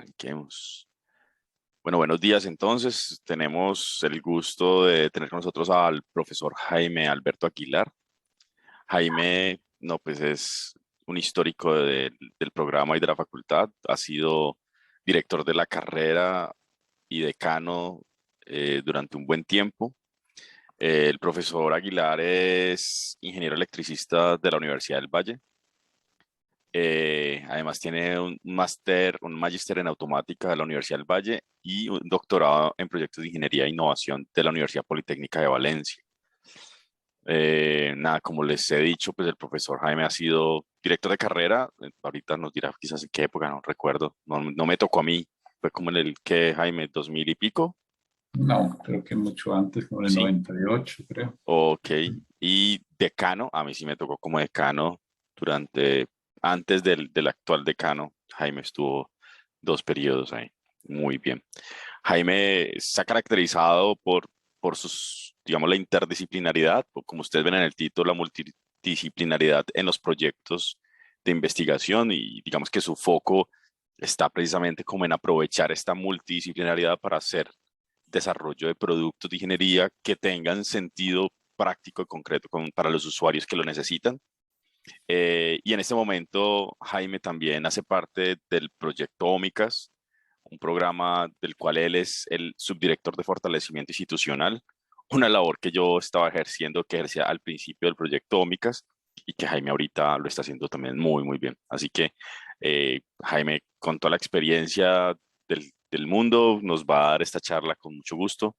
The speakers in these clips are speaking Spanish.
Arranquemos. Bueno, buenos días entonces. Tenemos el gusto de tener con nosotros al profesor Jaime Alberto Aguilar. Jaime, no, pues es un histórico del programa y de la facultad. Ha sido director de la carrera y decano durante un buen tiempo. El profesor Aguilar es ingeniero electricista de la Universidad del Valle. Además tiene un magíster en automática de la Universidad del Valle y un doctorado en proyectos de ingeniería e innovación de la Universidad Politécnica de Valencia. Nada, como les he dicho, pues el profesor Jaime ha sido director de carrera. Ahorita nos dirá quizás en qué época, no recuerdo. No me tocó a mí. Fue como en el que Jaime, 2000 y pico. No, creo que mucho antes, como en el Sí, 98, creo. ok. Y decano, a mí sí me tocó como decano antes del actual decano. Jaime estuvo 2 periodos ahí. Muy bien. Jaime se ha caracterizado por digamos, la interdisciplinaridad, o como ustedes ven en el título, la multidisciplinaridad en los proyectos de investigación y digamos que su foco está precisamente como en aprovechar esta multidisciplinaridad para hacer desarrollo de productos de ingeniería que tengan sentido práctico y concreto para los usuarios que lo necesitan. Y en este momento, Jaime también hace parte del proyecto Ómicas, un programa del cual él es el subdirector de fortalecimiento institucional, una labor que yo estaba ejerciendo, que ejercía al principio del proyecto Ómicas y que Jaime ahorita lo está haciendo también muy, muy bien. Así que Jaime, con toda la experiencia del mundo, nos va a dar esta charla con mucho gusto.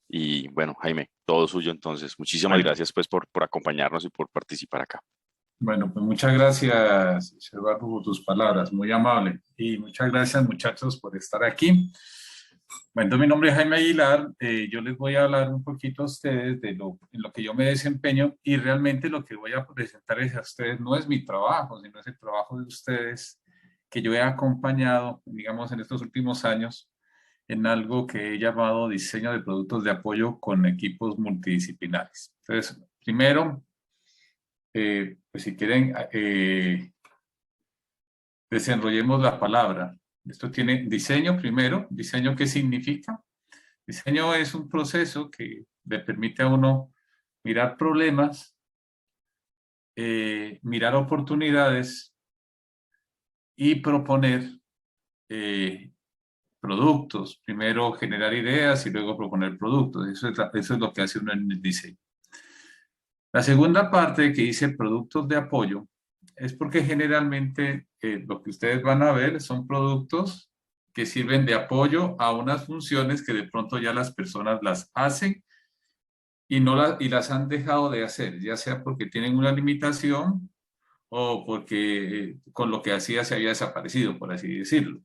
Y bueno, Jaime, todo suyo entonces. Muchísimas Bueno, gracias pues por acompañarnos y por participar acá. bueno, pues muchas gracias, Eduardo, por tus palabras, muy amable. Y muchas gracias, muchachos, por estar aquí. Bueno, mi nombre es Jaime Aguilar. Yo les voy a hablar un poquito a ustedes en lo que yo me desempeño y realmente lo que voy a presentarles a ustedes no es mi trabajo, sino es el trabajo de ustedes que yo he acompañado, digamos, en estos últimos años en algo que he llamado diseño de productos de apoyo con equipos multidisciplinares. Entonces, primero, pues si quieren, desenrollemos la palabra. Esto tiene diseño primero. ¿Diseño qué significa? Diseño es un proceso que le permite a uno mirar problemas, mirar oportunidades y proponer productos. Primero generar ideas y luego proponer productos. Eso es lo que hace uno en el diseño. La segunda parte que dice productos de apoyo es porque generalmente lo que ustedes van a ver son productos que sirven de apoyo a unas funciones que de pronto ya las personas las hacen y las han dejado de hacer, ya sea porque tienen una limitación o porque con lo que hacía se había desaparecido, por así decirlo.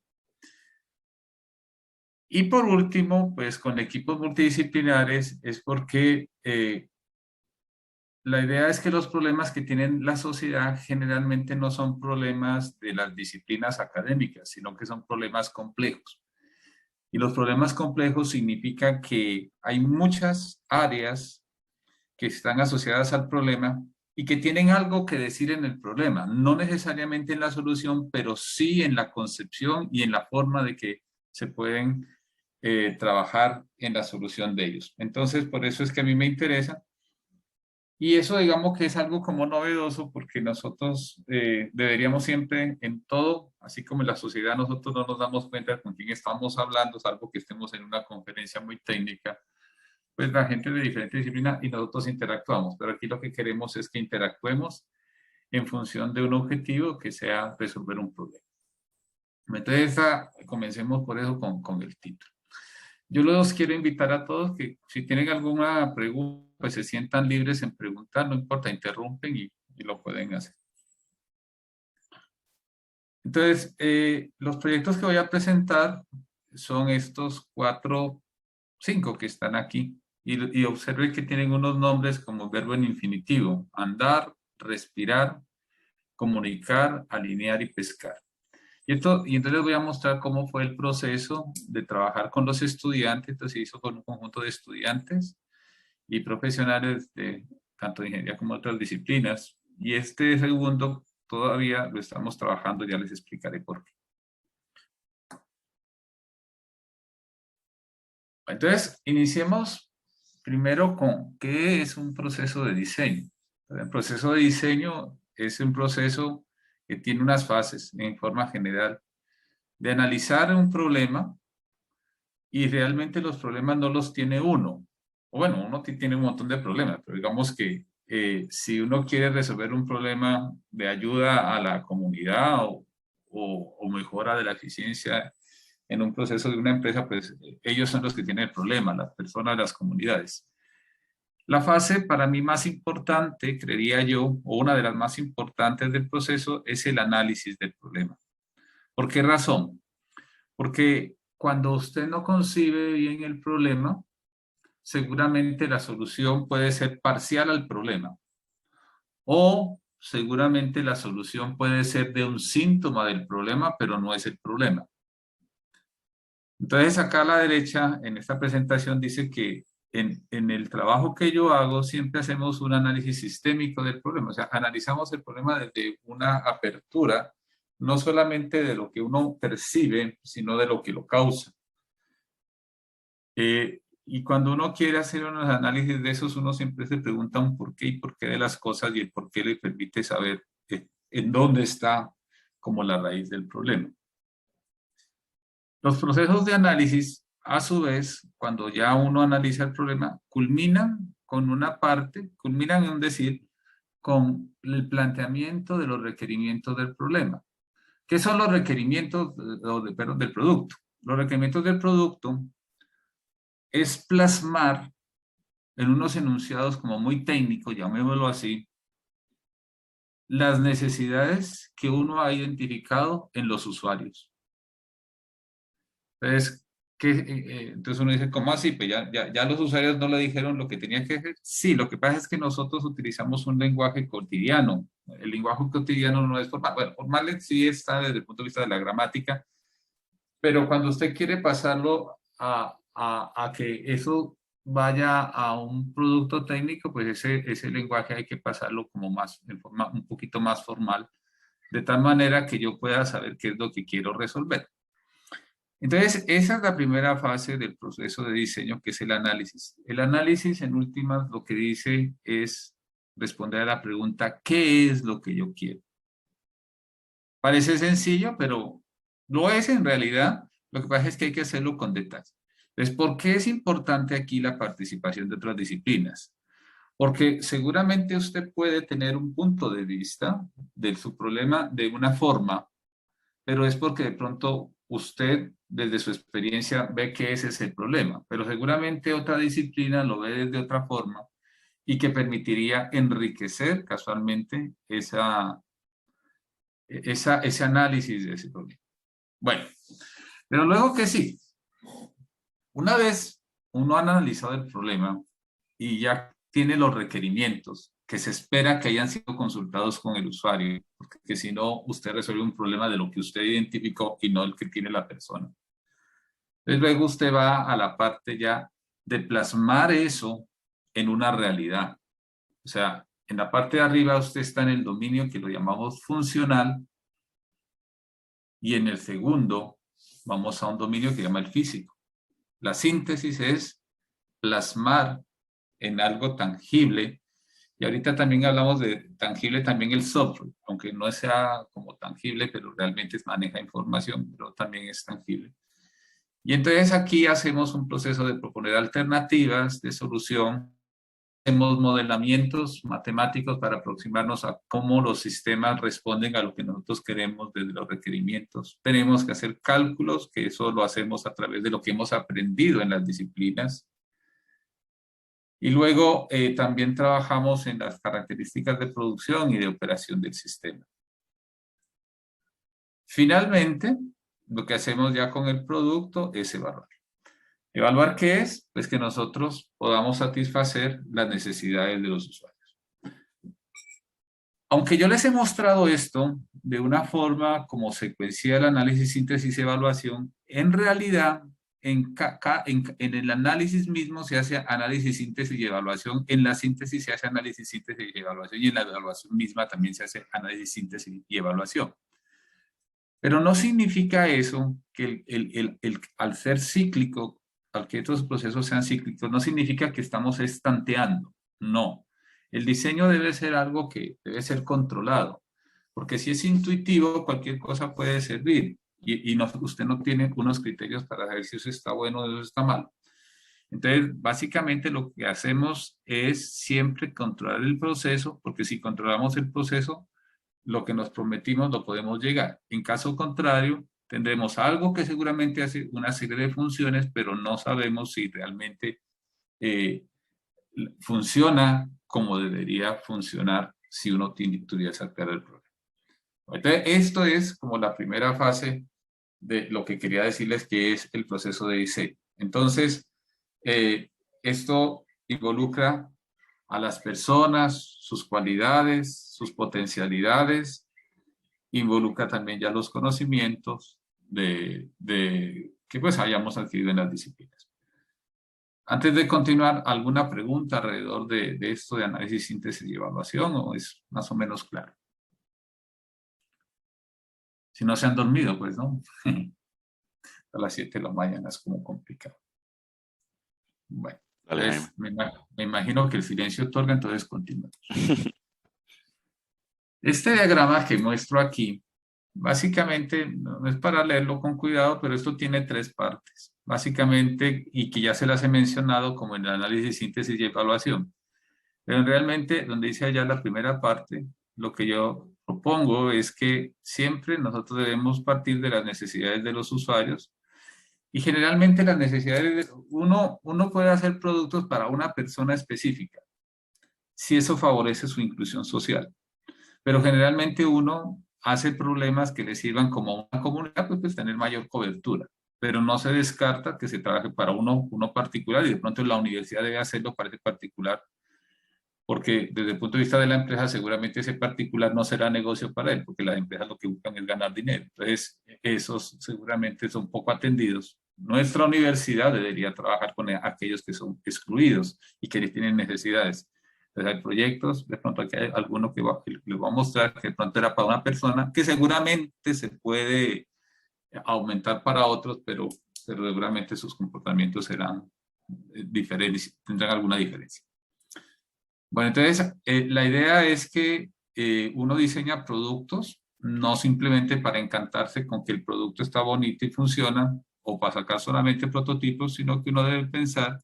Y por último, pues con equipos multidisciplinares es porque la idea es que los problemas que tienen la sociedad generalmente no son problemas de las disciplinas académicas, sino que son problemas complejos. Y los problemas complejos significan que hay muchas áreas que están asociadas al problema y que tienen algo que decir en el problema, no necesariamente en la solución, pero sí en la concepción y en la forma de que se pueden trabajar en la solución de ellos. Entonces, por eso es que a mí me interesa. Y eso digamos que es algo como novedoso porque nosotros deberíamos siempre en todo, así como en la sociedad, nosotros no nos damos cuenta con quién estamos hablando, salvo que estemos en una conferencia muy técnica, pues la gente de diferentes disciplinas y nosotros interactuamos, pero aquí lo que queremos es que interactuemos en función de un objetivo que sea resolver un problema. Entonces, comencemos por eso con el título. Yo los quiero invitar a todos que si tienen alguna pregunta, pues se sientan libres en preguntar, no importa, interrumpen y lo pueden hacer. Entonces, los proyectos que voy a presentar son estos 5 que están aquí. Y observen que tienen unos nombres como verbo en infinitivo: andar, respirar, comunicar, alinear y pescar. Y entonces les voy a mostrar cómo fue el proceso de trabajar con los estudiantes. Entonces se hizo con un conjunto de estudiantes y profesionales de tanto de ingeniería como de otras disciplinas. Y este segundo todavía lo estamos trabajando, ya les explicaré por qué. Entonces, iniciemos primero con qué es un proceso de diseño. El proceso de diseño es un proceso que tiene unas fases en forma general de analizar un problema y realmente los problemas no los tiene uno. O bueno, uno tiene un montón de problemas, pero digamos que si uno quiere resolver un problema de ayuda a la comunidad o mejora de la eficiencia en un proceso de una empresa, pues ellos son los que tienen el problema, las personas, las comunidades. La fase para mí más importante, creería yo, o una de las más importantes del proceso, es el análisis del problema. ¿Por qué razón? Porque cuando usted no concibe bien el problema, seguramente la solución puede ser parcial al problema o seguramente la solución puede ser de un síntoma del problema, pero no es el problema. Entonces acá a la derecha, en esta presentación, dice que en el trabajo que yo hago siempre hacemos un análisis sistémico del problema, o sea, analizamos el problema desde una apertura, no solamente de lo que uno percibe, sino de lo que lo causa. Y cuando uno quiere hacer unos análisis de esos, uno siempre se pregunta un por qué y por qué de las cosas y el por qué le permite saber en dónde está como la raíz del problema. Los procesos de análisis, a su vez, cuando ya uno analiza el problema, culminan con una parte, culminan en decir, con el planteamiento de los requerimientos del problema. ¿Qué son los requerimientos del producto? Los requerimientos del producto es plasmar en unos enunciados como muy técnicos, llamémoslo así, las necesidades que uno ha identificado en los usuarios. Entonces, entonces uno dice, ¿cómo así? Pues ya los usuarios no le dijeron lo que tenía que hacer. Sí, lo que pasa es que nosotros utilizamos un lenguaje cotidiano. El lenguaje cotidiano no es formal. Bueno, formal sí está desde el punto de vista de la gramática, pero cuando usted quiere pasarlo a que eso vaya a un producto técnico, pues ese lenguaje hay que pasarlo como más, en forma un poquito más formal, de tal manera que yo pueda saber qué es lo que quiero resolver. Entonces, esa es la primera fase del proceso de diseño, que es el análisis. El análisis, en últimas, lo que dice es responder a la pregunta, ¿qué es lo que yo quiero? Parece sencillo, pero lo es en realidad. Lo que pasa es que hay que hacerlo con detalle. Entonces, ¿por qué es importante aquí la participación de otras disciplinas? Porque seguramente usted puede tener un punto de vista de su problema de una forma, pero es porque de pronto usted, desde su experiencia, ve que ese es el problema, pero seguramente otra disciplina lo ve desde otra forma y que permitiría enriquecer casualmente ese análisis de ese problema. Bueno, pero luego que sí, una vez uno ha analizado el problema y ya tiene los requerimientos que se espera que hayan sido consultados con el usuario, porque si no, usted resuelve un problema de lo que usted identificó y no el que tiene la persona. Entonces luego usted va a la parte ya de plasmar eso en una realidad. O sea, en la parte de arriba usted está en el dominio que lo llamamos funcional y en el segundo vamos a un dominio que se llama el físico. La síntesis es plasmar en algo tangible. Y ahorita también hablamos de tangible también el software, aunque no sea como tangible, pero realmente maneja información, pero también es tangible. Y entonces aquí hacemos un proceso de proponer alternativas de solución, hacemos modelamientos matemáticos para aproximarnos a cómo los sistemas responden a lo que nosotros queremos desde los requerimientos. Tenemos que hacer cálculos, que eso lo hacemos a través de lo que hemos aprendido en las disciplinas. Y luego también trabajamos en las características de producción y de operación del sistema. Finalmente, lo que hacemos ya con el producto es evaluar. ¿Evaluar qué es? Pues que nosotros podamos satisfacer las necesidades de los usuarios. Aunque yo les he mostrado esto de una forma como secuencial, análisis, síntesis, evaluación, en realidad en el análisis mismo se hace análisis, síntesis y evaluación, en la síntesis se hace análisis, síntesis y evaluación, y en la evaluación misma también se hace análisis, síntesis y evaluación. Pero no significa eso que al ser cíclico, al que estos procesos sean cíclicos, no significa que estamos estanteando, no. El diseño debe ser algo que debe ser controlado, porque si es intuitivo, cualquier cosa puede servir, y usted no tiene unos criterios para saber si eso está bueno o eso está mal. Entonces, básicamente lo que hacemos es siempre controlar el proceso, porque si controlamos el proceso, lo que nos prometimos lo podemos llegar. En caso contrario, tendremos algo que seguramente hace una serie de funciones, pero no sabemos si realmente eh, funciona como debería funcionar si uno tuviera que sacar el problema. Entonces, esto es como la primera fase de lo que quería decirles que es el proceso de diseño. Entonces, esto involucra a las personas, sus cualidades, sus potencialidades, involucra también ya los conocimientos que pues hayamos adquirido en las disciplinas. Antes de continuar, ¿alguna pregunta alrededor de esto de análisis, síntesis y evaluación o es más o menos claro? Si no se han dormido, pues no. A las 7 de la mañana es como complicado. Bueno, Dale, Jaime. entonces me imagino que el silencio otorga, entonces continuamos. Este diagrama que muestro aquí, básicamente, no es para leerlo con cuidado, pero esto tiene 3 partes. Básicamente, y que ya se las he mencionado como en el análisis, síntesis y evaluación. Pero realmente, donde dice allá la primera parte, lo que yo propongo es que siempre nosotros debemos partir de las necesidades de los usuarios y generalmente las necesidades, uno puede hacer productos para una persona específica, si eso favorece su inclusión social. Pero generalmente uno hace problemas que le sirvan como una comunidad, pues tener mayor cobertura. Pero no se descarta que se trabaje para uno particular y de pronto la universidad debe hacerlo para ese particular, porque desde el punto de vista de la empresa seguramente ese particular no será negocio para él, porque las empresas lo que buscan es ganar dinero. Entonces, esos seguramente son poco atendidos. Nuestra universidad debería trabajar con aquellos que son excluidos y que tienen necesidades. Entonces, hay proyectos, de pronto aquí hay alguno que les voy a mostrar que de pronto era para una persona, que seguramente se puede aumentar para otros, pero seguramente sus comportamientos serán diferentes, tendrán alguna diferencia. Bueno, entonces la idea es que uno diseña productos no simplemente para encantarse con que el producto está bonito y funciona o para sacar solamente prototipos, sino que uno debe pensar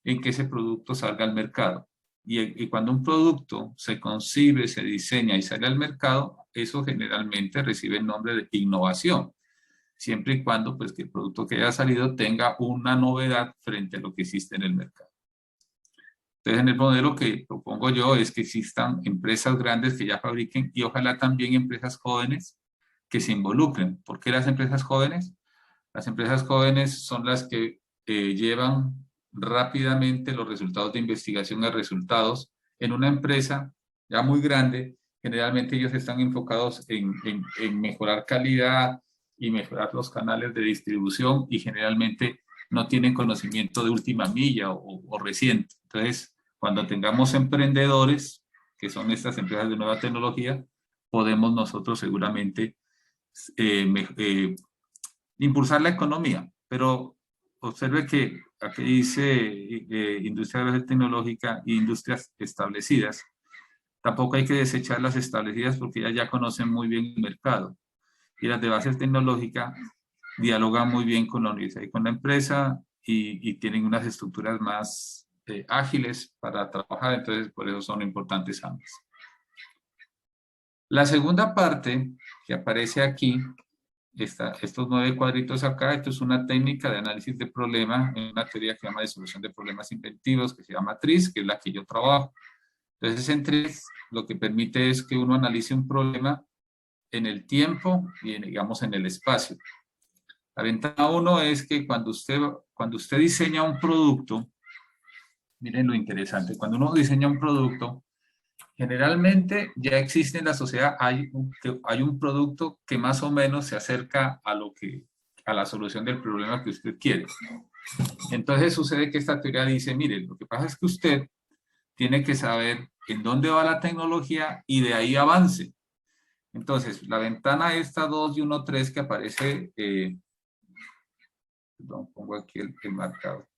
en que ese producto salga al mercado. Y cuando un producto se concibe, se diseña y sale al mercado, eso generalmente recibe el nombre de innovación, siempre y cuando pues, que el producto que haya salido tenga una novedad frente a lo que existe en el mercado. Entonces, en el modelo que propongo yo es que existan empresas grandes que ya fabriquen y ojalá también empresas jóvenes que se involucren. ¿Por qué las empresas jóvenes? Las empresas jóvenes son las que llevan rápidamente los resultados de investigación a resultados. En una empresa ya muy grande, generalmente ellos están enfocados en mejorar calidad y mejorar los canales de distribución y generalmente no tienen conocimiento de última milla o reciente. Entonces, cuando tengamos emprendedores, que son estas empresas de nueva tecnología, podemos nosotros seguramente impulsar la economía. Pero observe que aquí dice industria de base tecnológica e industrias establecidas. Tampoco hay que desechar las establecidas porque ellas ya conocen muy bien el mercado. Y las de base tecnológica dialogan muy bien con la universidad y con la empresa y tienen unas estructuras más ágiles para trabajar, entonces por eso son importantes ambas. La segunda parte que aparece aquí, estos 9 cuadritos acá, esto es una técnica de análisis de problema en una teoría que se llama de solución de problemas inventivos, que se llama TRIZ, que es la que yo trabajo. Entonces en TRIZ lo que permite es que uno analice un problema en el tiempo y digamos en el espacio. La ventaja 1 es que cuando usted diseña un producto, miren lo interesante, cuando uno diseña un producto, generalmente ya existe en la sociedad, hay un producto que más o menos se acerca a la solución del problema que usted quiere. Entonces sucede que esta teoría dice, miren, lo que pasa es que usted tiene que saber en dónde va la tecnología y de ahí avance. Entonces, la ventana esta 2 y 1.3 que aparece Perdón, pongo aquí el marcador.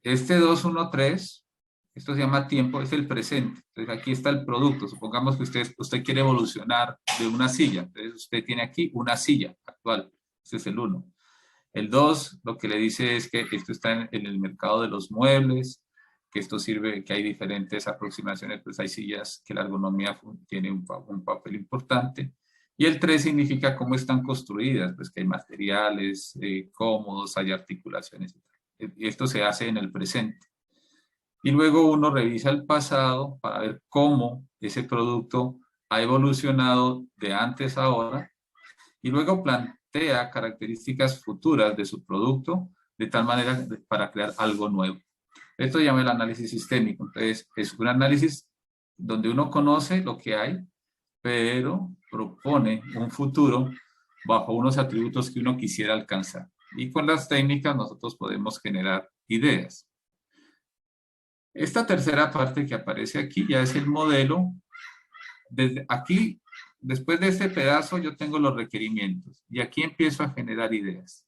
Este 213, esto se llama tiempo, es el presente. Entonces aquí está el producto. Supongamos que usted quiere evolucionar de una silla. Entonces usted tiene aquí una silla actual. Este es el 1. El 2 lo que le dice es que esto está en el mercado de los muebles, que esto sirve, que hay diferentes aproximaciones, pues hay sillas que la ergonomía tiene un papel importante. Y el 3 significa cómo están construidas, pues que hay materiales cómodos, hay articulaciones. Y esto se hace en el presente. Y luego uno revisa el pasado para ver cómo ese producto ha evolucionado de antes a ahora y luego plantea características futuras de su producto de tal manera para crear algo nuevo. Esto se llama el análisis sistémico. Entonces, es un análisis donde uno conoce lo que hay, pero propone un futuro bajo unos atributos que uno quisiera alcanzar. Y con las técnicas nosotros podemos generar ideas. Esta tercera parte que aparece aquí ya es el modelo. Desde aquí, después de este pedazo, yo tengo los requerimientos y aquí empiezo a generar ideas.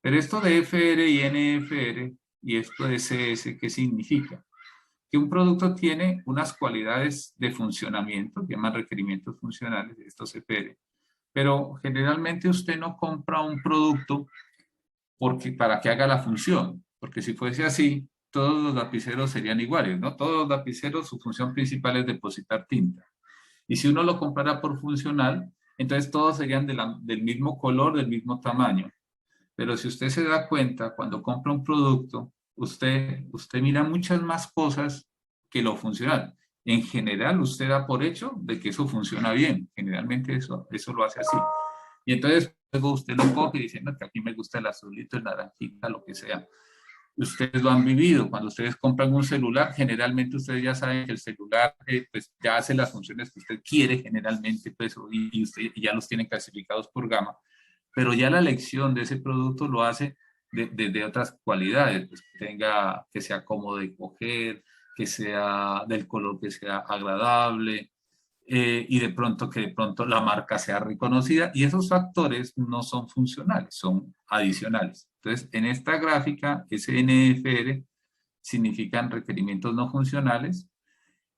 Pero esto de FR y NFR y esto de CS, ¿qué significa? Que un producto tiene unas cualidades de funcionamiento, que llaman requerimientos funcionales, estos FR. Pero generalmente usted no compra un producto para que haga la función, porque si fuese así, todos los lapiceros serían iguales, ¿no? Todos los lapiceros, su función principal es depositar tinta. Y si uno lo comprara por funcional, entonces todos serían del mismo color, del mismo tamaño. Pero si usted se da cuenta, cuando compra un producto, usted mira muchas más cosas que lo funcional. En general, usted da por hecho de que eso funciona bien. Generalmente eso lo hace así. Y entonces luego usted lo coge diciendo que aquí me gusta el azulito, el naranjita, lo que sea. Ustedes lo han vivido. Cuando ustedes compran un celular, generalmente ustedes ya saben que el celular pues, ya hace las funciones que usted quiere generalmente, pues, y usted ya los tienen clasificados por gama. Pero ya la elección de ese producto lo hace de otras cualidades, pues, que sea cómodo de coger, que sea del color que sea agradable, y de pronto la marca sea reconocida, y esos factores no son funcionales, son adicionales. Entonces, en esta gráfica, SNFR significan requerimientos no funcionales,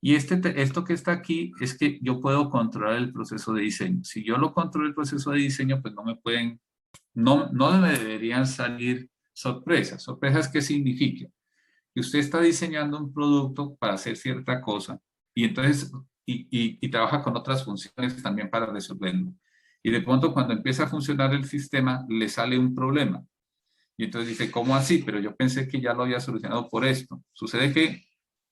y esto que está aquí es que yo puedo controlar el proceso de diseño. Si yo lo controlo el proceso de diseño, pues no me deberían salir sorpresas. ¿Sorpresas qué significa? Que usted está diseñando un producto para hacer cierta cosa y entonces y trabaja con otras funciones también para resolverlo. Y de pronto cuando empieza a funcionar el sistema le sale un problema. Y entonces dice, ¿cómo así? Pero yo pensé que ya lo había solucionado por esto. Sucede que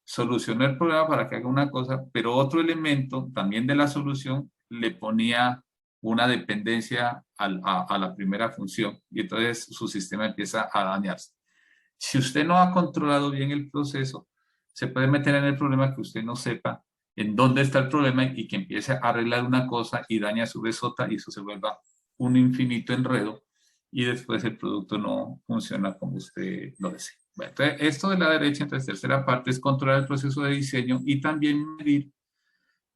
solucionó el problema para que haga una cosa, pero otro elemento también de la solución le ponía una dependencia a la primera función y entonces su sistema empieza a dañarse. Si usted no ha controlado bien el proceso, se puede meter en el problema que usted no sepa en dónde está el problema y que empiece a arreglar una cosa y daña a su vez otra y eso se vuelva un infinito enredo y después el producto no funciona como usted lo desea. Bueno, entonces, esto de la derecha, entonces, tercera parte es controlar el proceso de diseño y también medir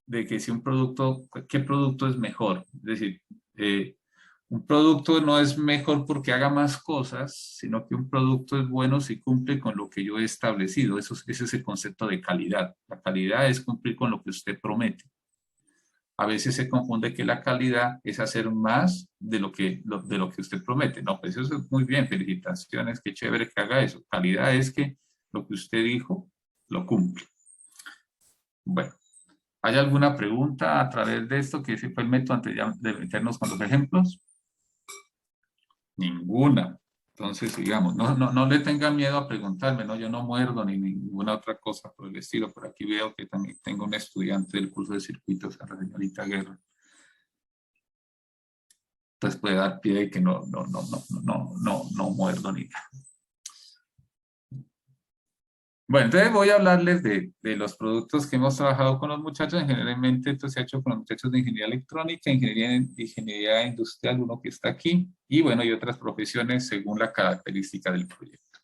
de que si un producto, qué producto es mejor. Es decir, un producto no es mejor porque haga más cosas, sino que un producto es bueno si cumple con lo que yo he establecido. Ese es el concepto de calidad. La calidad es cumplir con lo que usted promete. A veces se confunde que la calidad es hacer más de lo que usted promete. No, pues eso es muy bien, felicitaciones, qué chévere que haga eso. Calidad es que lo que usted dijo lo cumple. Bueno, ¿hay alguna pregunta a través de esto? Que ese fue el método antes de meternos con los ejemplos. Ninguna. Entonces, digamos, no le tenga miedo a preguntarme, ¿no? Yo no muerdo ni ninguna otra cosa por el estilo. Por aquí veo que también tengo un estudiante del curso de circuitos, a la señorita Guerra. Entonces puede dar pie de que no muerdo ni nada. Bueno, entonces voy a hablarles de los productos que hemos trabajado con los muchachos. Generalmente esto se ha hecho con los muchachos de ingeniería electrónica, ingeniería industrial, uno que está aquí, y bueno, y otras profesiones según la característica del proyecto.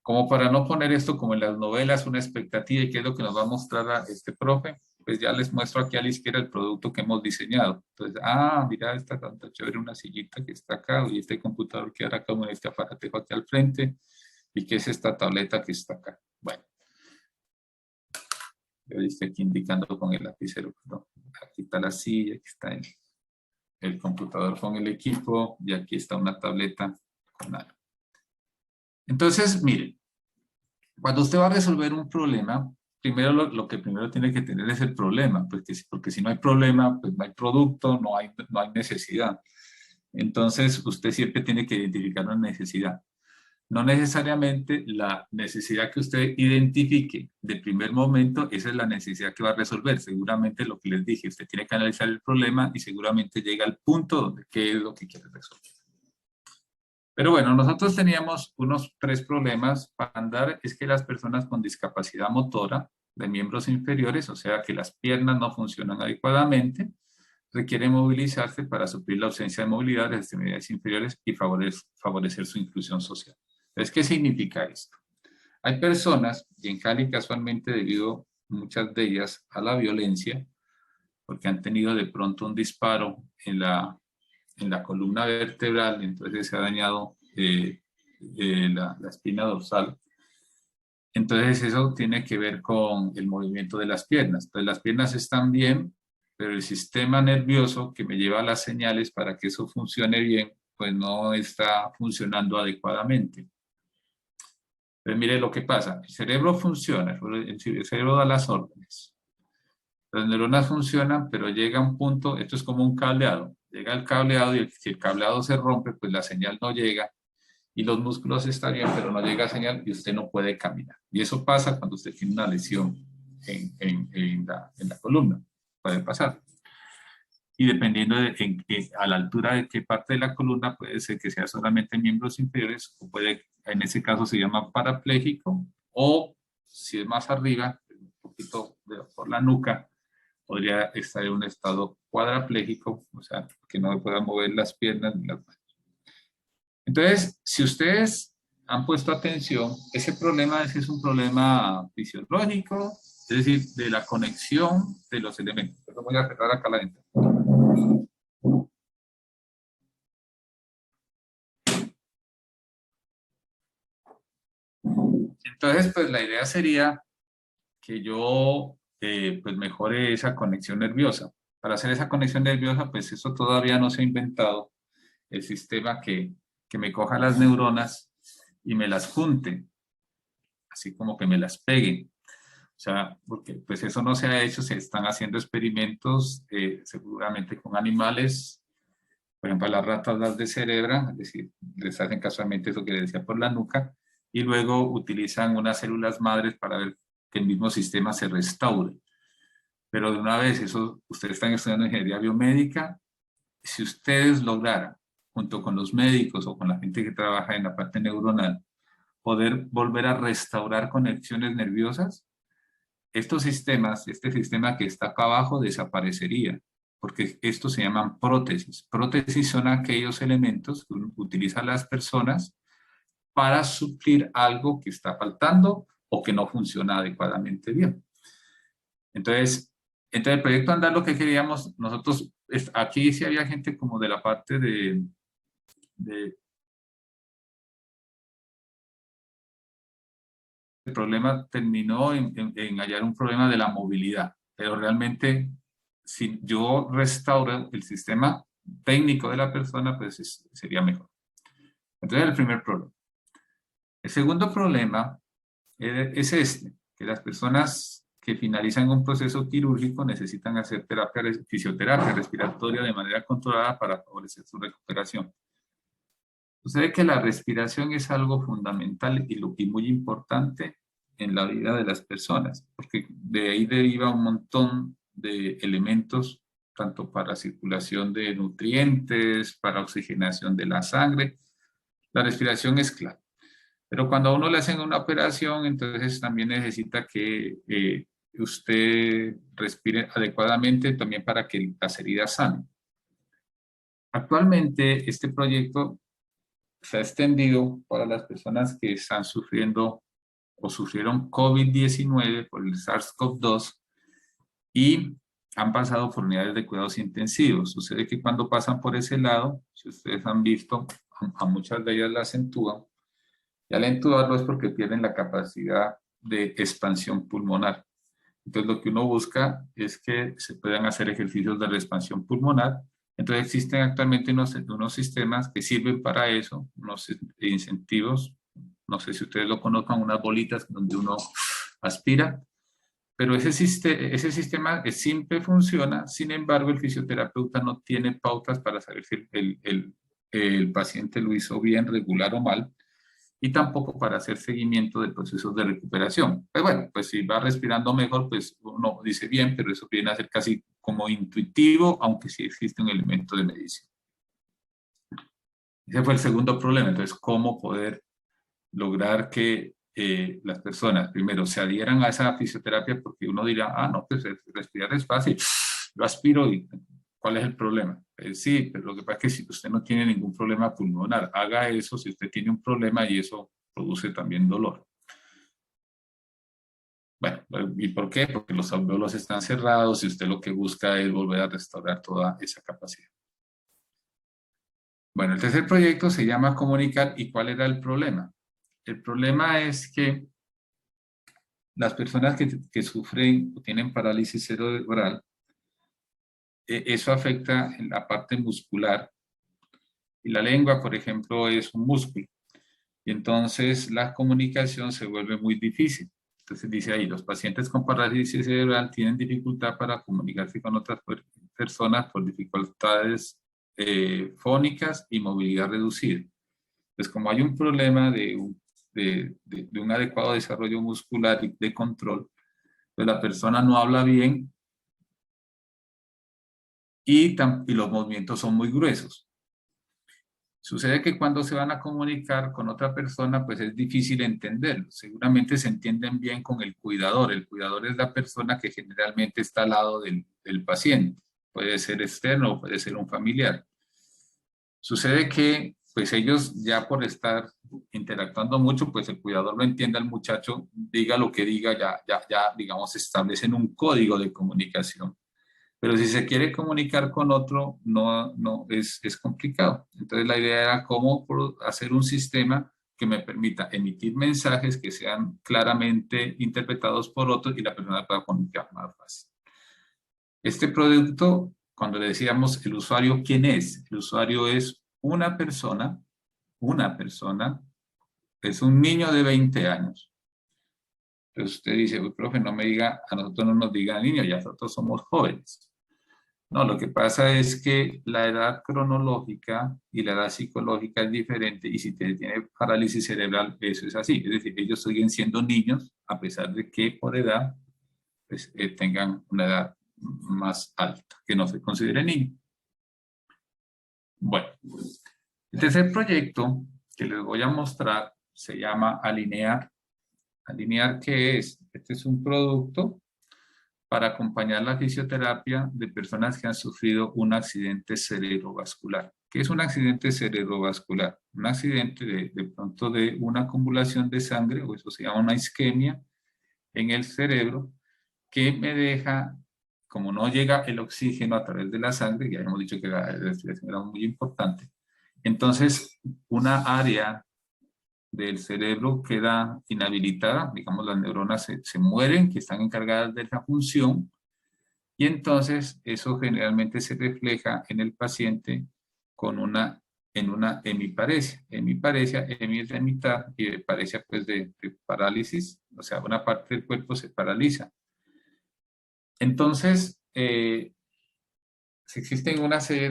Como para no poner esto como en las novelas, una expectativa y qué es lo que nos va a mostrar este profe, pues ya les muestro aquí a la izquierda el producto que hemos diseñado. Entonces, mira, esta tanta chévere, una sillita que está acá, y este computador que ahora acá, con este aparatejo aquí al frente, y qué es esta tableta que está acá. Bueno, yo estoy aquí indicando con el lapicero, ¿no? Aquí está la silla, aquí está el computador con el equipo, y aquí está una tableta con algo. Entonces, miren, cuando usted va a resolver un problema, primero lo que primero tiene que tener es el problema, porque si no hay problema, pues no hay producto, no hay necesidad. Entonces, usted siempre tiene que identificar una necesidad. No necesariamente la necesidad que usted identifique de primer momento, esa es la necesidad que va a resolver. Seguramente lo que les dije, usted tiene que analizar el problema y seguramente llega al punto donde qué es lo que quiere resolver. Pero bueno, nosotros teníamos unos 3 problemas para andar. Es que las personas con discapacidad motora de miembros inferiores, o sea que las piernas no funcionan adecuadamente, requieren movilizarse para suplir la ausencia de movilidad de las extremidades inferiores y favorecer su inclusión social. Entonces, ¿qué significa esto? Hay personas, y en Cali casualmente debido muchas de ellas a la violencia, porque han tenido de pronto un disparo en la columna vertebral, entonces se ha dañado la espina dorsal. Entonces eso tiene que ver con el movimiento de las piernas. Entonces las piernas están bien, pero el sistema nervioso que me lleva las señales para que eso funcione bien, pues no está funcionando adecuadamente. Pero mire lo que pasa, el cerebro funciona, el cerebro da las órdenes. Las neuronas funcionan, pero llega un punto, esto es como un cableado, llega el cableado y si el cableado se rompe, pues la señal no llega y los músculos están bien, pero no llega señal y usted no puede caminar. Y eso pasa cuando usted tiene una lesión en la columna, puede pasar. Y dependiendo a la altura de qué parte de la columna, puede ser que sea solamente miembros inferiores, o puede, en ese caso se llama parapléjico, o si es más arriba, un poquito por la nuca, podría estar en un estado cuadrapléjico, o sea, que no pueda mover las piernas ni las manos. Entonces, si ustedes han puesto atención, ese problema es un problema fisiológico, es decir, de la conexión de los elementos. Pero voy a cerrar acá la ventana. Entonces, pues la idea sería que yo pues mejore esa conexión nerviosa. Para hacer esa conexión nerviosa, pues eso todavía no se ha inventado, el sistema que me coja las neuronas y me las junte, así como que me las pegue. O sea, porque pues eso no se ha hecho, se están haciendo experimentos seguramente con animales, por ejemplo, las ratas las descerebran, es decir, les hacen casualmente eso que les decía por la nuca, y luego utilizan unas células madres para ver que el mismo sistema se restaure. Pero de una vez, eso, ustedes están estudiando ingeniería biomédica, si ustedes lograran, junto con los médicos o con la gente que trabaja en la parte neuronal, poder volver a restaurar conexiones nerviosas, estos sistemas, este sistema que está acá abajo desaparecería, porque estos se llaman prótesis. Prótesis son aquellos elementos que utilizan las personas para suplir algo que está faltando o que no funciona adecuadamente bien. Entonces el proyecto Andar lo que queríamos, nosotros, aquí sí había gente como de la parte el problema terminó en hallar un problema de la movilidad, pero realmente si yo restauro el sistema técnico de la persona, pues sería mejor. Entonces el primer problema. El segundo problema es este, que las personas que finalizan un proceso quirúrgico necesitan hacer fisioterapia respiratoria de manera controlada para favorecer su recuperación. Sucede que la respiración es algo fundamental y muy importante en la vida de las personas, porque de ahí deriva un montón de elementos, tanto para circulación de nutrientes, para oxigenación de la sangre. La respiración es clave. Pero cuando a uno le hacen una operación, entonces también necesita que usted respire adecuadamente también para que las heridas sanen. Actualmente este proyecto se ha extendido para las personas que están sufriendo o sufrieron COVID-19 por el SARS-CoV-2 y han pasado por unidades de cuidados intensivos. Sucede que cuando pasan por ese lado, si ustedes han visto, a muchas de ellas las entúan, y al entubarlo es porque pierden la capacidad de expansión pulmonar. Entonces lo que uno busca es que se puedan hacer ejercicios de la expansión pulmonar. Entonces existen actualmente unos sistemas que sirven para eso, unos incentivos, no sé si ustedes lo conozcan, unas bolitas donde uno aspira, pero ese sistema siempre funciona. Sin embargo, el fisioterapeuta no tiene pautas para saber si el paciente lo hizo bien, regular o mal, y tampoco para hacer seguimiento de procesos de recuperación. Pues bueno, pues si va respirando mejor, pues uno dice bien, pero eso viene a ser casi como intuitivo, aunque sí existe un elemento de medicina. Ese fue el segundo problema. Entonces, ¿cómo poder lograr que las personas, primero, se adhieran a esa fisioterapia? Porque uno dirá, ah, no, pues respirar es fácil, lo aspiro y ¿cuál es el problema? Sí, pero lo que pasa es que si usted no tiene ningún problema pulmonar, haga eso si usted tiene un problema y eso produce también dolor. Bueno, ¿y por qué? Porque los alvéolos están cerrados y usted lo que busca es volver a restaurar toda esa capacidad. Bueno, el tercer proyecto se llama Comunicar. ¿Y cuál era el problema? El problema es que las personas que sufren o tienen parálisis cerebral, eso afecta en la parte muscular. Y la lengua, por ejemplo, es un músculo. Y entonces la comunicación se vuelve muy difícil. Entonces dice ahí, los pacientes con parálisis cerebral tienen dificultad para comunicarse con otras personas por dificultades fónicas y movilidad reducida. Entonces, como hay un problema de un adecuado desarrollo muscular y de control, pues la persona no habla bien y los movimientos son muy gruesos. Sucede que cuando se van a comunicar con otra persona, pues es difícil entenderlo. Seguramente se entienden bien con el cuidador. El cuidador es la persona que generalmente está al lado del paciente. Puede ser externo o puede ser un familiar. Sucede que, pues ellos ya por estar interactuando mucho, pues el cuidador lo entiende al muchacho, diga lo que diga, ya digamos, establecen un código de comunicación. Pero si se quiere comunicar con otro, no es complicado. Entonces la idea era cómo hacer un sistema que me permita emitir mensajes que sean claramente interpretados por otros y la persona pueda comunicar más fácil. Este producto, cuando le decíamos el usuario, ¿quién es? El usuario es una persona, es un niño de 20 años. Entonces usted dice, uy, profe, no me diga, a nosotros no nos diga niño, ya nosotros somos jóvenes. No, lo que pasa es que la edad cronológica y la edad psicológica es diferente y si tiene parálisis cerebral, eso es así. Es decir, ellos siguen siendo niños a pesar de que por edad pues, tengan una edad más alta, que no se considere niño. Bueno, el tercer proyecto que les voy a mostrar se llama Alinear. ¿Alinear qué es? Este es un producto para acompañar la fisioterapia de personas que han sufrido un accidente cerebrovascular. ¿Qué es un accidente cerebrovascular? Un accidente de pronto de una acumulación de sangre, o eso se llama una isquemia en el cerebro, que me deja, como no llega el oxígeno a través de la sangre, ya hemos dicho que la respiración era muy importante, entonces una área del cerebro queda inhabilitada, digamos las neuronas se mueren, que están encargadas de esa función, y entonces eso generalmente se refleja en el paciente en una hemiparesia. Hemiparesia, hemi es de mitad y paresia pues de parálisis, o sea, una parte del cuerpo se paraliza. Entonces, existen una serie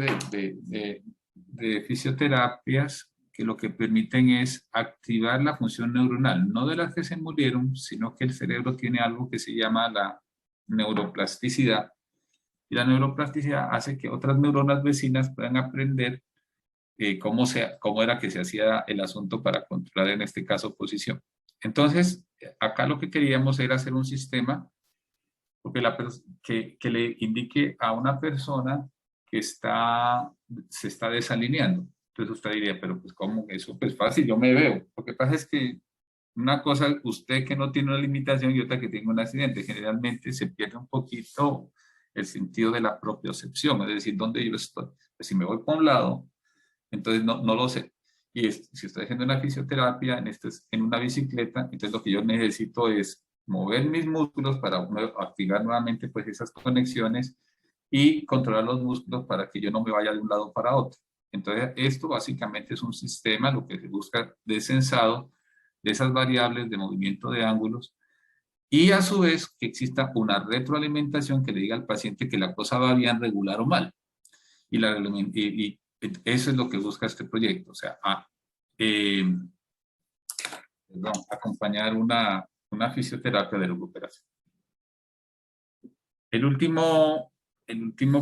de fisioterapias que lo que permiten es activar la función neuronal, no de las que se murieron, sino que el cerebro tiene algo que se llama la neuroplasticidad. Y la neuroplasticidad hace que otras neuronas vecinas puedan aprender cómo era que se hacía el asunto para controlar, en este caso, posición. Entonces, acá lo que queríamos era hacer un sistema porque que le indique a una persona que se está desalineando. Entonces usted diría, pero pues ¿cómo? Eso pues fácil, yo me veo. Lo que pasa es que una cosa, usted que no tiene una limitación y otra que tiene un accidente. Generalmente se pierde un poquito el sentido de la propiocepción, es decir, dónde yo estoy. Pues si me voy por un lado, entonces no lo sé. Y si estoy haciendo una fisioterapia en una bicicleta, entonces lo que yo necesito es mover mis músculos para activar nuevamente pues esas conexiones y controlar los músculos para que yo no me vaya de un lado para otro. Entonces, esto básicamente es un sistema, lo que se busca descensado de esas variables de movimiento de ángulos y a su vez que exista una retroalimentación que le diga al paciente que la cosa va bien, regular o mal. Y eso es lo que busca este proyecto, o sea, eh, perdón, acompañar una fisioterapia de recuperación. El último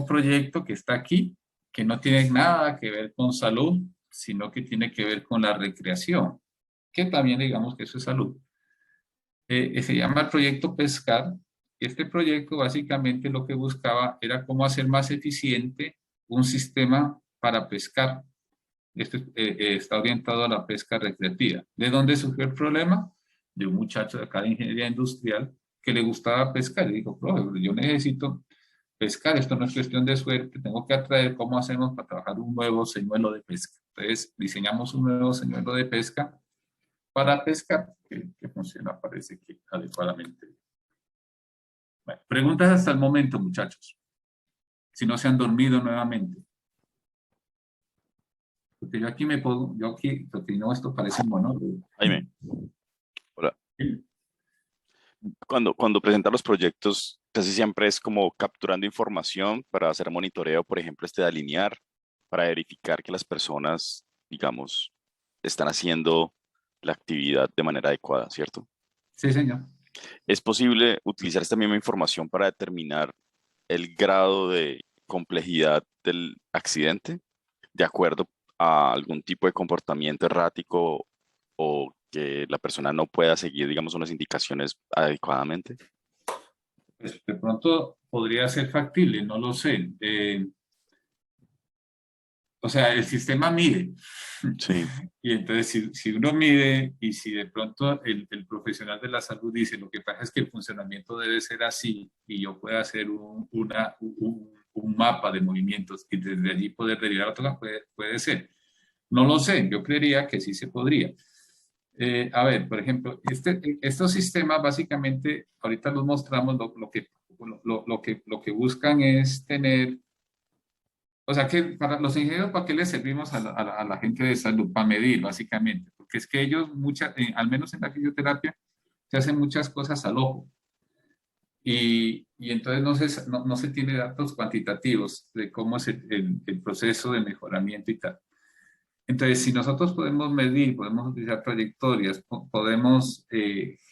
proyecto que está aquí, que no tiene nada que ver con salud, sino que tiene que ver con la recreación, que también digamos que eso es salud. Se llama el proyecto Pescar. Este proyecto básicamente lo que buscaba era cómo hacer más eficiente un sistema para pescar. Esto está orientado a la pesca recreativa. ¿De dónde surgió el problema? De un muchacho de acá de ingeniería industrial que le gustaba pescar. Y dijo, profe, yo necesito pescar, esto no es cuestión de suerte, tengo que atraer cómo hacemos para trabajar un nuevo señuelo de pesca. Entonces diseñamos un nuevo señuelo de pesca para pescar, que funciona, parece que adecuadamente. Bueno, preguntas hasta el momento, muchachos. Si no se han dormido nuevamente. Porque yo aquí me puedo, yo aquí, porque no, esto parece un monólogo. Jaime, hola. Cuando presentan los proyectos, casi siempre es como capturando información para hacer monitoreo, por ejemplo, de alinear, para verificar que las personas, digamos, están haciendo la actividad de manera adecuada, ¿cierto? Sí, señor. ¿Es posible utilizar esta misma información para determinar el grado de complejidad del accidente de acuerdo a algún tipo de comportamiento errático o que la persona no pueda seguir, digamos, unas indicaciones adecuadamente? Pues de pronto podría ser factible, no lo sé. O sea, el sistema mide. Sí, Y entonces, si uno mide y si de pronto el profesional de la salud dice, lo que pasa es que el funcionamiento debe ser así y yo puedo hacer un mapa de movimientos y desde allí poder derivar otra, puede ser. No lo sé, yo creería que sí se podría. A ver, por ejemplo, estos sistemas básicamente, ahorita los mostramos, lo que buscan es tener, o sea, que para los ingenieros, ¿para qué les servimos a la gente de salud? Para medir, básicamente, porque es que ellos, al menos en la fisioterapia, se hacen muchas cosas al ojo. Y entonces no se tiene datos cuantitativos de cómo es el proceso de mejoramiento y tal. Entonces, si nosotros podemos medir, podemos utilizar trayectorias, podemos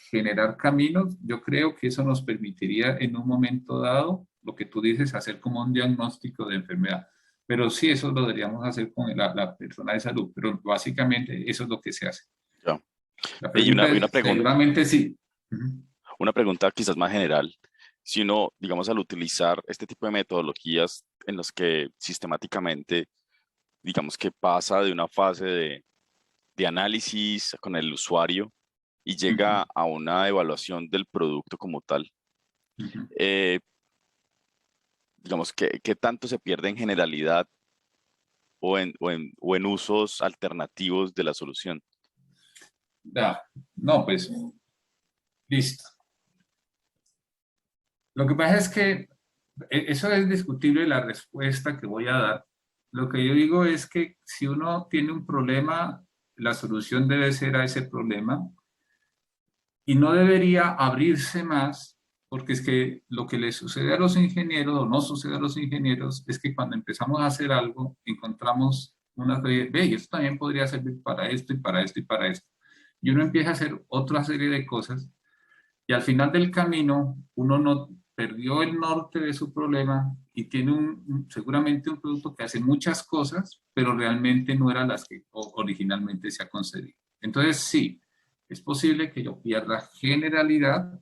generar caminos, yo creo que eso nos permitiría en un momento dado, lo que tú dices, hacer como un diagnóstico de enfermedad. Pero sí, eso lo deberíamos hacer con la persona de salud, pero básicamente eso es lo que se hace. ya. La Y pregunta una es, pregunta, seguramente sí. Ujú. una pregunta quizás más general. Si uno, digamos, al utilizar este tipo de metodologías en las que sistemáticamente, digamos que pasa de una fase de análisis con el usuario y Ujú, llega a una evaluación del producto como tal, ujú. eh, digamos, ¿qué tanto se pierde en generalidad o en usos alternativos de la solución? Ya, no, pues, listo. Lo que pasa es que eso es discutible la respuesta que voy a dar. Lo que yo digo es que si uno tiene un problema, la solución debe ser a ese problema y no debería abrirse más, porque es que lo que le sucede a los ingenieros o no sucede a los ingenieros es que cuando empezamos a hacer algo, encontramos una serie, ve, y esto también podría servir para esto y para esto y para esto. Y uno empieza a hacer otra serie de cosas y al final del camino, uno no perdió el norte de su problema y tiene seguramente un producto que hace muchas cosas, pero realmente no eran las que originalmente se ha concebido. Entonces, sí, es posible que yo pierda generalidad,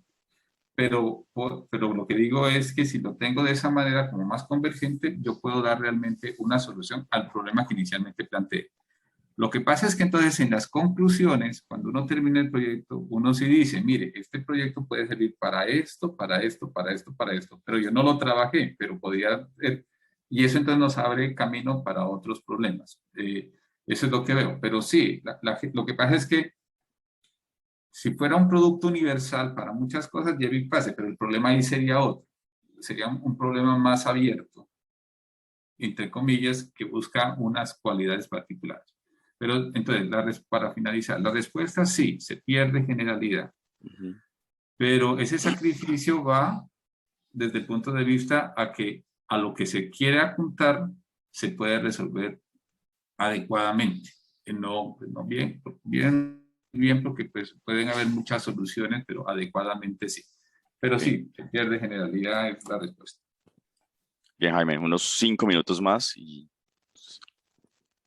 pero lo que digo es que si lo tengo de esa manera como más convergente, yo puedo dar realmente una solución al problema que inicialmente planteé. Lo que pasa es que entonces en las conclusiones, cuando uno termina el proyecto, uno sí dice, mire, este proyecto puede servir para esto, para esto, para esto, para esto, pero yo no lo trabajé, pero podría, y eso entonces nos abre camino para otros problemas. Eso es lo que veo, pero sí, lo que pasa es que si fuera un producto universal para muchas cosas, ya vi pase, pero el problema ahí sería otro, sería un problema más abierto, entre comillas, que busca unas cualidades particulares. Pero entonces, para finalizar, la respuesta sí, se pierde generalidad, Ujú. pero ese sacrificio va desde el punto de vista a que a lo que se quiere apuntar se puede resolver adecuadamente. No bien, bien, porque pues, pueden haber muchas soluciones, pero adecuadamente sí. Pero Bien, sí, se pierde generalidad es la respuesta. bien, Jaime, unos 5 minutos más y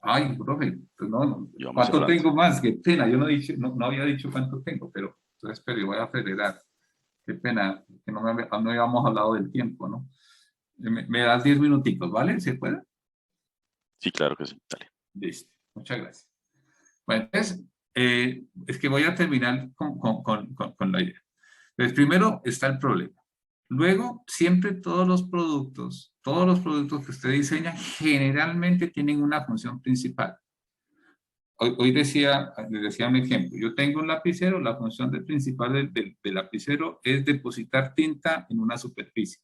Ay, profe, pues no, y vamos ¿cuánto cerrando. tengo más? Qué pena, yo no había dicho cuánto tengo, pero entonces, pero yo voy a acelerar. Qué pena, que no habíamos hablado del tiempo, ¿no? Me das 10 minutitos, ¿vale? ¿Se puede? Sí, claro que sí, dale. Listo, muchas gracias. Bueno, entonces, es que voy a terminar con la idea. Entonces, primero está el problema. Luego, siempre todos los productos que usted diseña generalmente tienen una función principal. Hoy les decía un ejemplo. Yo tengo un lapicero, la función principal del lapicero es depositar tinta en una superficie.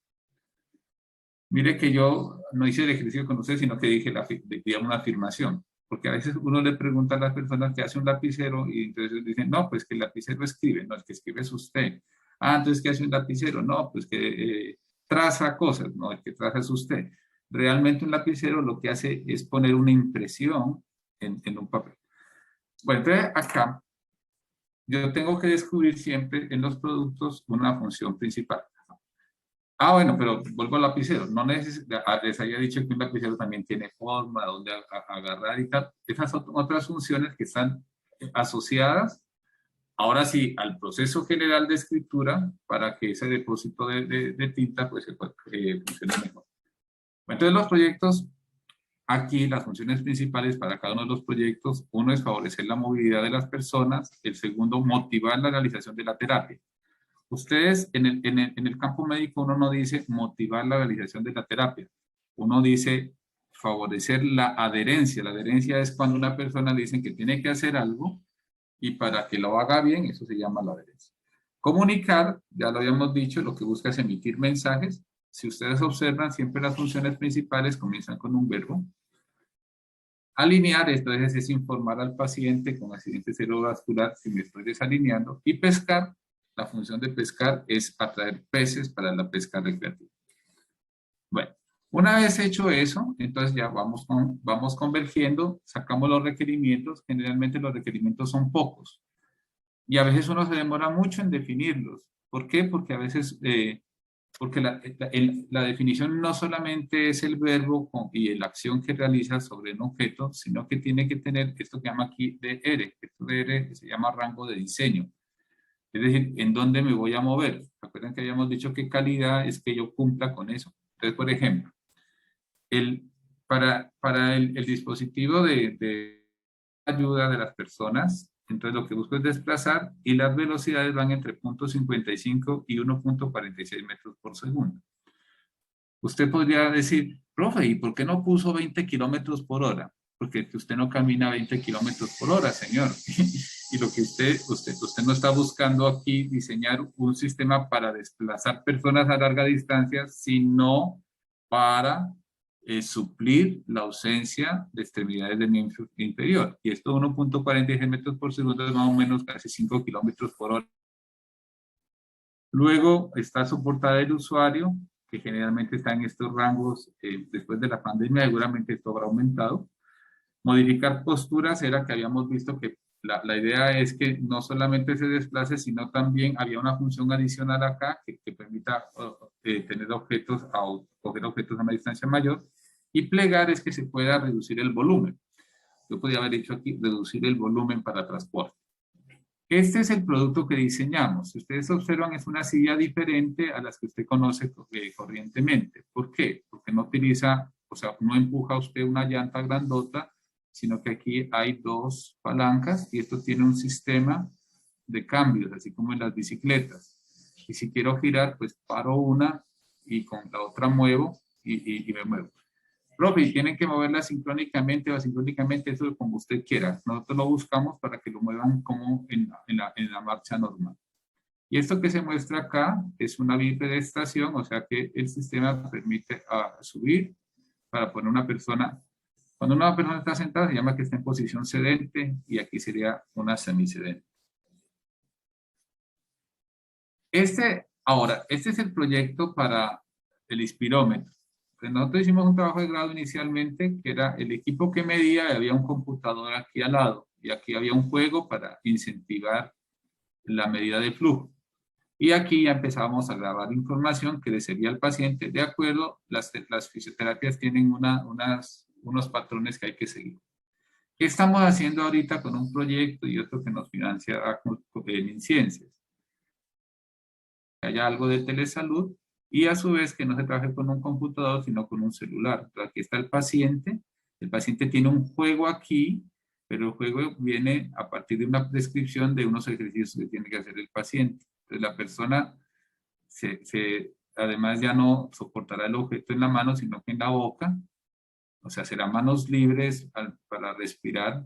Mire que yo no hice el ejercicio con usted, sino que dije digamos, una afirmación. Porque a veces uno le pregunta a las personas que hace un lapicero y entonces dicen, no, pues que el lapicero escribe, no, el que escribe es usted. Ah, entonces, ¿qué hace un lapicero? No, pues que traza cosas, no, el que traza es usted. Realmente un lapicero lo que hace es poner una impresión en un papel. Bueno, entonces acá yo tengo que descubrir siempre en los productos una función principal. Ah, bueno, pero vuelvo al lapicero. No les había dicho que un lapicero también tiene forma, donde agarrar y tal. Esas son otras funciones que están asociadas, ahora sí, al proceso general de escritura para que ese depósito de tinta pues, funcione mejor. Entonces los proyectos, aquí las funciones principales para cada uno de los proyectos, uno es favorecer la movilidad de las personas, el segundo, motivar la realización de la terapia. Ustedes en el campo médico uno no dice motivar la realización de la terapia, uno dice favorecer la adherencia. La adherencia es cuando una persona dice que tiene que hacer algo y para que lo haga bien, eso se llama la adherencia. Comunicar, ya lo habíamos dicho, lo que busca es emitir mensajes. Si ustedes observan, siempre las funciones principales comienzan con un verbo. Alinear, entonces es informar al paciente con accidente cerebrovascular si me estoy desalineando. Y pescar, la función de pescar es atraer peces para la pesca recreativa. Bueno, una vez hecho eso, entonces ya vamos convergiendo, sacamos los requerimientos. Generalmente los requerimientos son pocos. Y a veces uno se demora mucho en definirlos. ¿Por qué? Porque a veces porque la definición no solamente es el verbo y la acción que realiza sobre un objeto, sino que tiene que tener esto que llama aquí DR, esto DR que se llama rango de diseño. Es decir, ¿en dónde me voy a mover? ¿Recuerdan que habíamos dicho que calidad es que yo cumpla con eso? Entonces, por ejemplo, el, para el dispositivo de ayuda de las personas, entonces lo que busco es desplazar y las velocidades van entre 0.55 y 1.46 metros por segundo. Usted podría decir, profe, ¿y por qué no puso 20 kilómetros por hora? Porque usted no camina 20 kilómetros por hora, señor. Y lo que usted no está buscando aquí diseñar un sistema para desplazar personas a larga distancia, sino para suplir la ausencia de extremidades del miembro inferior. Y esto 1.46 metros por segundo es más o menos casi 5 kilómetros por hora. Luego está su portada del usuario, que generalmente está en estos rangos después de la pandemia, seguramente esto habrá aumentado. Modificar posturas era que habíamos visto que la idea es que no solamente se desplace, sino también había una función adicional acá que permita tener coger objetos a una distancia mayor. Y plegar es que se pueda reducir el volumen. Yo podría haber dicho aquí reducir el volumen para transporte. Este es el producto que diseñamos. Si ustedes observan, es una silla diferente a las que usted conoce corrientemente. ¿Por qué? Porque no utiliza, o sea, no empuja usted una llanta grandota, sino que aquí hay dos palancas y esto tiene un sistema de cambios, así como en las bicicletas. Y si quiero girar, pues paro una y con la otra muevo y me muevo. Profe, y tienen que moverla sincrónicamente o asincrónicamente, eso como usted quiera. Nosotros lo buscamos para que lo muevan como en la marcha normal. Y esto que se muestra acá es una bipedestación, o sea que el sistema permite subir para poner una persona. Cuando una persona está sentada se llama que está en posición sedente y aquí sería una semisedente. Ahora, este es el proyecto para el inspirómetro. Pues nosotros hicimos un trabajo de grado inicialmente que era el equipo que medía y había un computador aquí al lado y aquí había un juego para incentivar la medida de flujo. Y aquí ya empezábamos a grabar información que le servía al paciente. De acuerdo, las fisioterapias tienen unos patrones que hay que seguir. ¿Qué estamos haciendo ahorita con un proyecto y otro que nos financia en INCIENSIAS? Que haya algo de telesalud y a su vez que no se trabaje con un computador, sino con un celular. Entonces, aquí está el paciente tiene un juego aquí, pero el juego viene a partir de una descripción de unos ejercicios que tiene que hacer el paciente. Entonces, la persona además ya no soportará el objeto en la mano, sino que en la boca, o sea, será manos libres para respirar,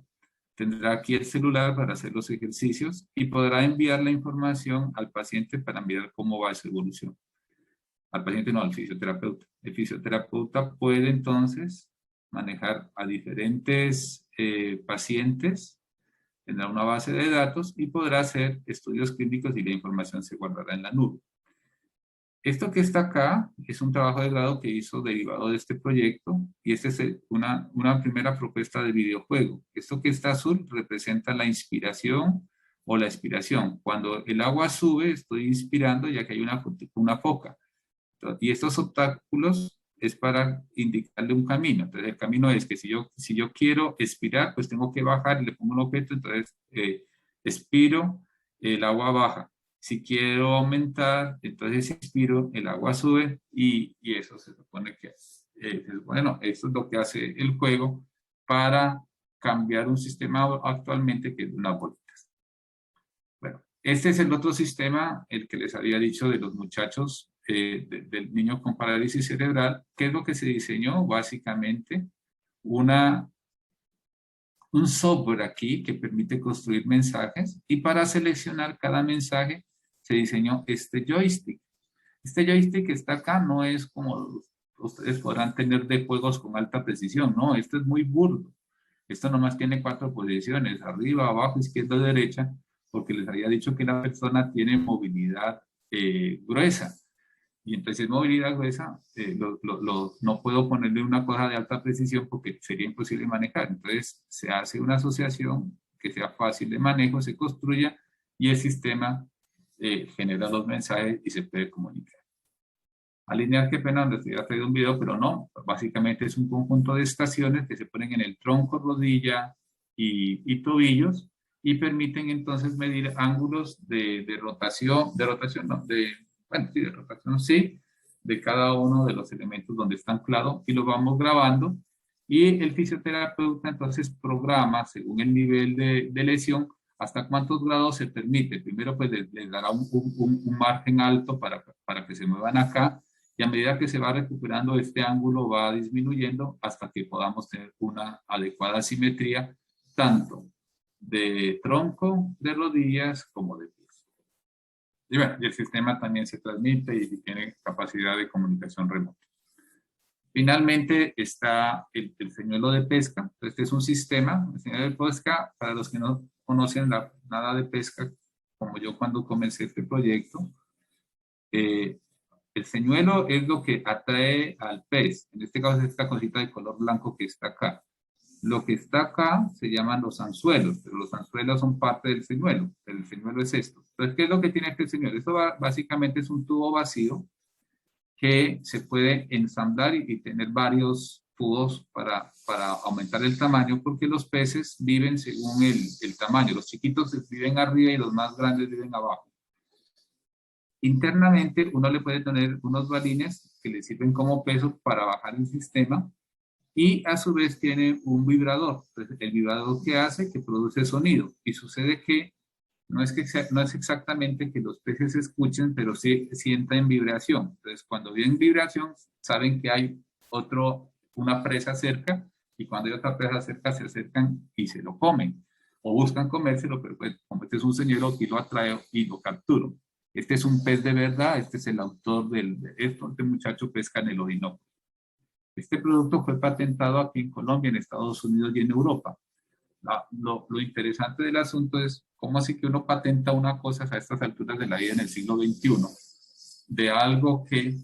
tendrá aquí el celular para hacer los ejercicios y podrá enviar la información al paciente para mirar cómo va su evolución. Al paciente no, al fisioterapeuta. El fisioterapeuta puede entonces manejar a diferentes pacientes, tendrá una base de datos y podrá hacer estudios clínicos y la información se guardará en la nube. Esto que está acá es un trabajo de grado que hizo derivado de este proyecto y esta es una primera propuesta de videojuego. Esto que está azul representa la inspiración o la expiración. Cuando el agua sube, estoy inspirando ya que hay una foca. Y estos obstáculos es para indicarle un camino. Entonces el camino es que si yo quiero expirar, pues tengo que bajar y le pongo un objeto, entonces expiro, el agua baja. Si quiero aumentar, entonces inspiro, el agua sube y eso se supone que bueno, esto es lo que hace el juego para cambiar un sistema actualmente que es una bolitas. Bueno, este es el otro sistema, el que les había dicho de los muchachos, del niño con parálisis cerebral, que es lo que se diseñó básicamente un software aquí que permite construir mensajes y para seleccionar cada mensaje se diseñó este joystick. Este joystick que está acá no es como ustedes podrán tener de juegos con alta precisión, no, esto es muy burdo. Esto nomás tiene 4 posiciones, arriba, abajo, izquierda, derecha, porque les había dicho que la persona tiene movilidad gruesa. Y entonces movilidad gruesa, no puedo ponerle una cosa de alta precisión porque sería imposible manejar. Entonces se hace una asociación que sea fácil de manejo, se construya y el sistema genera los mensajes y se puede comunicar. Alinear, qué pena, donde estoy traído un video, pero no, básicamente es un conjunto de estaciones que se ponen en el tronco, rodilla y tobillos y permiten entonces medir ángulos de rotación, no, bueno, sí, de rotación, sí, de cada uno de los elementos donde está anclado y lo vamos grabando y el fisioterapeuta entonces programa según el nivel de lesión hasta cuántos grados se permite. Primero pues les dará un margen alto para que se muevan acá y a medida que se va recuperando este ángulo va disminuyendo hasta que podamos tener una adecuada simetría tanto de tronco, de rodillas como de pies. Y bueno, y el sistema también se transmite y tiene capacidad de comunicación remota. Finalmente está el señuelo de pesca. Este es un sistema, el señuelo de pesca, para los que no conocen nada de pesca, como yo cuando comencé este proyecto, el señuelo es lo que atrae al pez. En este caso es esta cosita de color blanco que está acá. Lo que está acá se llaman los anzuelos, pero los anzuelos son parte del señuelo. El señuelo es esto. Entonces, ¿qué es lo que tiene este señuelo? Esto básicamente es un tubo vacío que se puede ensamblar y tener varios tubos para aumentar el tamaño, porque los peces viven según el tamaño. Los chiquitos viven arriba y los más grandes viven abajo. Internamente uno le puede tener unos balines que le sirven como peso para bajar el sistema y a su vez tiene un vibrador. Entonces, el vibrador que hace, que produce sonido, y sucede que no es exactamente que los peces escuchen, pero sí sienten vibración. Entonces, cuando ven vibración, saben que hay una presa cerca, y cuando hay otra presa cerca, se acercan y se lo comen. O buscan comérselo, pero pues, como este es un señuelo, aquí lo atrae y lo capturo. Este es un pez de verdad, este es el autor de esto, este muchacho pesca en el Orinoco. Este producto fue patentado aquí en Colombia, en Estados Unidos y en Europa. Lo interesante del asunto es cómo así que uno patenta una cosa a estas alturas de la vida en el siglo XXI, de algo que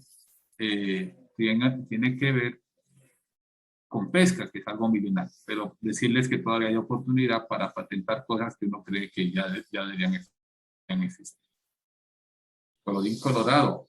tiene que ver con pesca, que es algo milenario, pero decirles que todavía hay oportunidad para patentar cosas que uno cree que ya deberían existir. Colorín colorado,